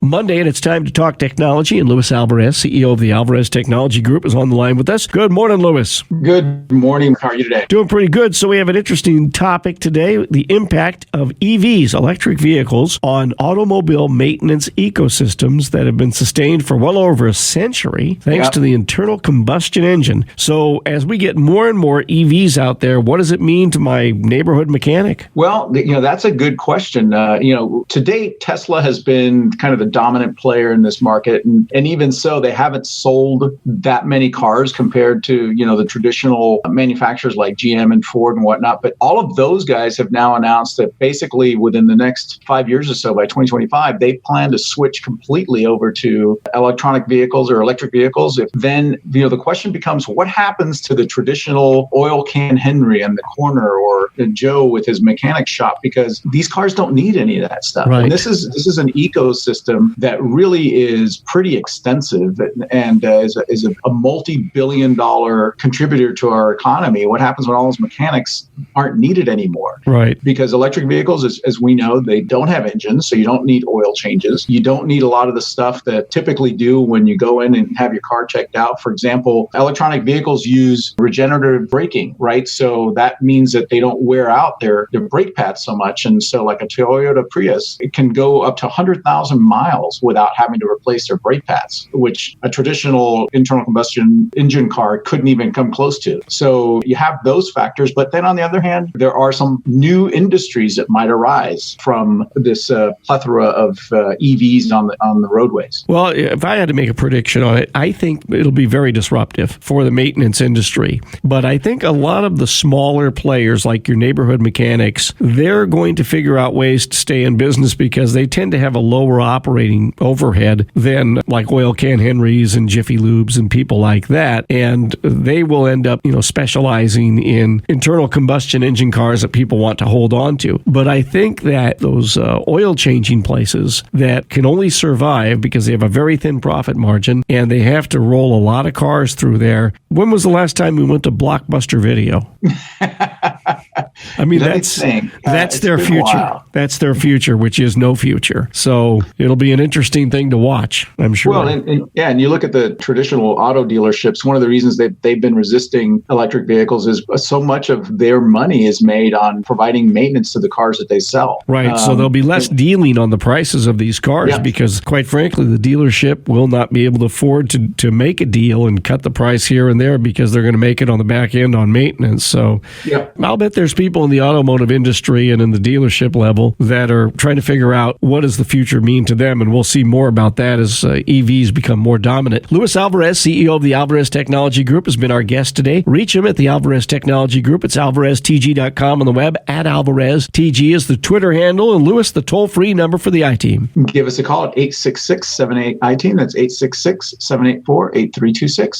Monday, and it's time to talk technology. And Luis Alvarez, CEO of the Alvarez Technology Group, is on the line with us. Good morning, Luis. Good morning. How are you today? Doing pretty good. So we have an interesting topic today, the impact of EVs, electric vehicles, on automobile maintenance ecosystems that have been sustained for well over a century, thanks to the internal combustion engine. So as we get more and more EVs out there, what does it mean to my neighborhood mechanic? Well, that's a good question. To date, Tesla has been kind of the dominant player in this market. And even so, they haven't sold that many cars compared to, the traditional manufacturers like GM and Ford and whatnot. But all of those guys have now announced that basically within the next 5 years or so, by 2025, they plan to switch completely over to electronic vehicles or electric vehicles. Then, the question becomes, what happens to the traditional oil can Henry in the corner or Joe with his mechanic shop? Because these cars don't need any of that stuff. Right. And this is an ecosystem that really is pretty extensive and is a multi-billion-dollar contributor to our economy. What happens when all those mechanics aren't needed anymore? Right. Because electric vehicles, as we know, they don't have engines, so you don't need oil changes. You don't need a lot of the stuff that typically do when you go in and have your car checked out. For example, electronic vehicles use regenerative braking, right? So that means that they don't wear out their brake pads so much. And so like a Toyota Prius, it can go up to 100,000 miles without having to replace their brake pads, which a traditional internal combustion engine car couldn't even come close to. So you have those factors. But then on the other hand, there are some new industries that might arise from this plethora of EVs on the roadways. Well, if I had to make a prediction on it, I think it'll be very disruptive for the maintenance industry. But I think a lot of the smaller players, like your neighborhood mechanics, they're going to figure out ways to stay in business because they tend to have a lower operating overhead than like oil can Henrys and Jiffy Lubes and people like that. And they will end up, specializing in internal combustion engine cars that people want to hold on to. But I think that those oil changing places that can only survive because they have a very thin profit margin and they have to roll a lot of cars through there. When was the last time we went to Blockbuster Video? I mean, that's their future. That's their future, which is no future. So it'll be an interesting thing to watch, I'm sure. Well, and you look at the traditional auto dealerships, one of the reasons they've been resisting electric vehicles is so much of their money is made on providing maintenance to the cars that they sell. Right. So there'll be less dealing on the prices of these cars because, quite frankly, the dealership will not be able to afford to make a deal and cut the price here and there because they're going to make it on the back end on maintenance. So I'll bet there's people in the automotive industry and in the dealership level that are trying to figure out what does the future mean to them, and we'll see more about that as EVs become more dominant. Luis Alvarez, CEO of the Alvarez Technology Group, has been our guest today. Reach him at the Alvarez Technology Group. It's alvareztg.com on the web. At AlvarezTG is the Twitter handle, and Luis, the toll-free number for the I-Team. Give us a call at 866-78-I-Team. That's 866-784-8326.